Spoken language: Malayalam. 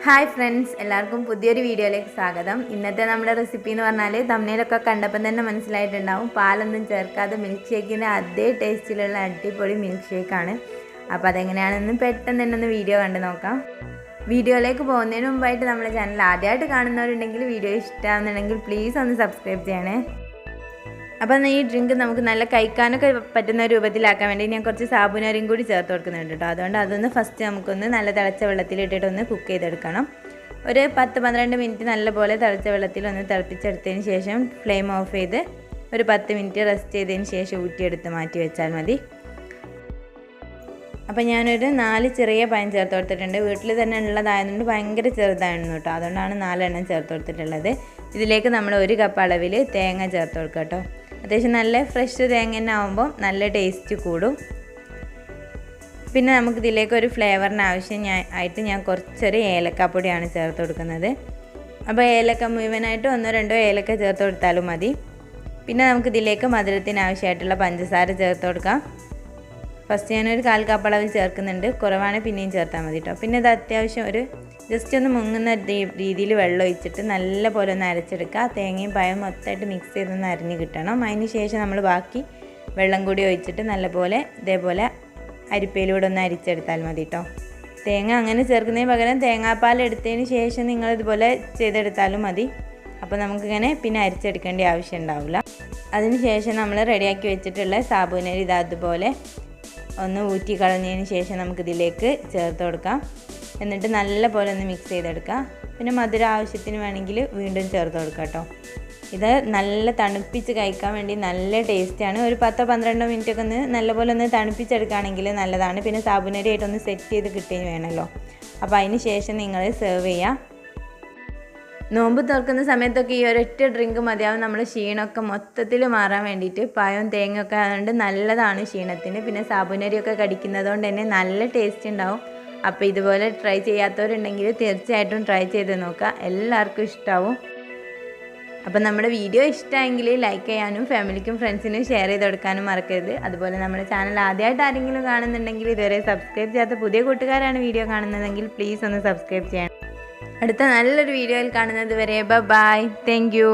ഹായ് ഫ്രണ്ട്സ്, എല്ലാവർക്കും പുതിയൊരു വീഡിയോയിലേക്ക് സ്വാഗതം. ഇന്നത്തെ നമ്മുടെ റെസിപ്പി എന്ന് പറഞ്ഞാൽ തമ്മിലൊക്കെ കണ്ടപ്പം തന്നെ മനസ്സിലായിട്ടുണ്ടാവും, പാലൊന്നും ചേർക്കാതെ മിൽക്ക് ഷേക്കിൻ്റെ അതേ ടേസ്റ്റിലുള്ള അടിപൊളി മിൽക്ക് ഷേക്കാണ്. അപ്പോൾ അതെങ്ങനെയാണെന്ന് പെട്ടെന്ന് തന്നെ ഒന്ന് വീഡിയോ കണ്ട് നോക്കാം. വീഡിയോയിലേക്ക് പോകുന്നതിന് മുമ്പായിട്ട് നമ്മുടെ ചാനൽ ആദ്യമായിട്ട് കാണുന്നവരുണ്ടെങ്കിൽ വീഡിയോ ഇഷ്ടമാകുന്നുണ്ടെങ്കിൽ പ്ലീസ് ഒന്ന് സബ്സ്ക്രൈബ് ചെയ്യണേ. അപ്പം ഈ ഡ്രിങ്ക് നമുക്ക് നല്ല കഴിക്കാനൊക്കെ പറ്റുന്ന രൂപത്തിലാക്കാൻ വേണ്ടി ഞാൻ കുറച്ച് സാബുനരിയും കൂടി ചേർത്ത് കൊടുക്കുന്നുണ്ട് കേട്ടോ. അതുകൊണ്ട് അതൊന്ന് ഫസ്റ്റ് നമുക്കൊന്ന് നല്ല തിളച്ച വെള്ളത്തിലിട്ടിട്ട് ഒന്ന് കുക്ക് ചെയ്തെടുക്കണം. ഒരു 10-12 മിനിറ്റ് നല്ലപോലെ തിളച്ച വെള്ളത്തിൽ ഒന്ന് തിളപ്പിച്ചെടുത്തതിന് ശേഷം ഫ്ലെയിം ഓഫ് ചെയ്ത് ഒരു 10 മിനിറ്റ് റെസ്റ്റ് ചെയ്തതിന് ശേഷം ഊറ്റിയെടുത്ത് മാറ്റി വെച്ചാൽ മതി. അപ്പം ഞാനൊരു 4 ചെറിയ പഴം ചേർത്ത് കൊടുത്തിട്ടുണ്ട്. വീട്ടിൽ തന്നെ ഉള്ളതായതുകൊണ്ട് ഭയങ്കര ചെറുതായിരുന്നു കേട്ടോ. അതുകൊണ്ടാണ് 4 എണ്ണം ചേർത്ത് കൊടുത്തിട്ടുള്ളത്. ഇതിലേക്ക് നമ്മൾ 1 കപ്പ് അളവിൽ തേങ്ങ ചേർത്ത് കൊടുക്കുക കേട്ടോ. അത്യാവശ്യം നല്ല ഫ്രഷ് തേങ്ങ തന്നെ ആകുമ്പോൾ നല്ല ടേസ്റ്റ് കൂടും. പിന്നെ നമുക്കിതിലേക്ക് ഒരു ഫ്ലേവറിന് ആയിട്ട് ഞാൻ കുറച്ചൊരു ഏലക്കാപ്പൊടിയാണ് ചേർത്ത് കൊടുക്കുന്നത്. അപ്പോൾ ഏലക്ക മുഴുവനായിട്ട് 1-2 ഏലക്ക ചേർത്ത് കൊടുത്താലും മതി. പിന്നെ നമുക്കിതിലേക്ക് മധുരത്തിന് ആവശ്യമായിട്ടുള്ള പഞ്ചസാര ചേർത്ത് കൊടുക്കാം. ഫസ്റ്റ് ഞാനൊരു 1/4 കപ്പ് അളവിൽ ചേർക്കുന്നുണ്ട്. കുറവാണ് പിന്നെയും ചേർത്താൽ മതി കേട്ടോ. പിന്നെ ഇത് അത്യാവശ്യം ഒരു ജസ്റ്റ് ഒന്ന് മുങ്ങുന്ന രീതിയിൽ വെള്ളം ഒഴിച്ചിട്ട് നല്ല പോലെ ഒന്ന് അരച്ചെടുക്കുക. തേങ്ങയും പഴവും മൊത്തമായിട്ട് മിക്സ് ചെയ്തൊന്ന് അരിഞ്ഞ് കിട്ടണം. അതിന് ശേഷം നമ്മൾ ബാക്കി വെള്ളം കൂടി ഒഴിച്ചിട്ട് നല്ലപോലെ ഇതേപോലെ അരിപ്പയിലൂടെ ഒന്ന് അരിച്ചെടുത്താൽ മതി കേട്ടോ. തേങ്ങ അങ്ങനെ ചേർക്കുന്നതിന് പകരം തേങ്ങാപ്പാൽ എടുത്തതിന് ശേഷം നിങ്ങളിതുപോലെ ചെയ്തെടുത്താലും മതി. അപ്പോൾ നമുക്കിങ്ങനെ പിന്നെ അരിച്ചെടുക്കേണ്ട ആവശ്യം ഉണ്ടാവില്ല. അതിന് ശേഷം നമ്മൾ റെഡിയാക്കി വെച്ചിട്ടുള്ള സാബുനരി ഇത് അതുപോലെ ഒന്ന് ഊറ്റി കളഞ്ഞതിന് ശേഷം നമുക്കിതിലേക്ക് ചേർത്ത് കൊടുക്കാം. എന്നിട്ട് നല്ല പോലെ ഒന്ന് മിക്സ് ചെയ്തെടുക്കുക. പിന്നെ മധുരം ആവശ്യത്തിന് വേണമെങ്കിൽ വീണ്ടും ചേർത്ത് കൊടുക്കുക കേട്ടോ. ഇത് നല്ല തണുപ്പിച്ച് കഴിക്കാൻ വേണ്ടി നല്ല ടേസ്റ്റാണ്. ഒരു 10-12 മിനിറ്റൊക്കെ ഒന്ന് നല്ലപോലെ ഒന്ന് തണുപ്പിച്ചെടുക്കുകയാണെങ്കിൽ നല്ലതാണ്. പിന്നെ സാബുനരി ആയിട്ടൊന്ന് സെറ്റ് ചെയ്ത് കിട്ടുകയും വേണമല്ലോ. അപ്പോൾ അതിന് ശേഷം നിങ്ങൾ സെർവ് ചെയ്യുക. നോമ്പ് തുറക്കുന്ന സമയത്തൊക്കെ ഈ ഒരൊറ്റ ഡ്രിങ്ക് മതിയാവും നമ്മൾ ക്ഷീണമൊക്കെ മൊത്തത്തിൽ മാറാൻ വേണ്ടിയിട്ട്. പഴവും തേങ്ങയൊക്കെ അതുകൊണ്ട് നല്ലതാണ് ക്ഷീണത്തിന്. പിന്നെ സാബുനരിയൊക്കെ കടിക്കുന്നത് കൊണ്ട് തന്നെ നല്ല ടേസ്റ്റ് ഉണ്ടാവും. അപ്പോൾ ഇതുപോലെ ട്രൈ ചെയ്യാത്തവരുണ്ടെങ്കിൽ തീർച്ചയായിട്ടും ട്രൈ ചെയ്ത് നോക്കുക. എല്ലാവർക്കും ഇഷ്ടമാവും. അപ്പോൾ നമ്മുടെ വീഡിയോ ഇഷ്ടമായെങ്കിൽ ലൈക്ക് ചെയ്യാനും ഫാമിലിക്കും ഫ്രണ്ട്സിനും ഷെയർ ചെയ്ത് കൊടുക്കാനും മറക്കരുത്. അതുപോലെ നമ്മുടെ ചാനൽ ആദ്യമായിട്ട് ആരെങ്കിലും കാണുന്നുണ്ടെങ്കിൽ ഇതുവരെ സബ്സ്ക്രൈബ് ചെയ്യാത്ത പുതിയ കൂട്ടുകാരാണ് വീഡിയോ കാണുന്നതെങ്കിൽ പ്ലീസ് ഒന്ന് സബ്സ്ക്രൈബ് ചെയ്യണം. അടുത്ത നല്ലൊരു വീഡിയോയിൽ കാണുന്നത് വരെ ബൈ. Thank you.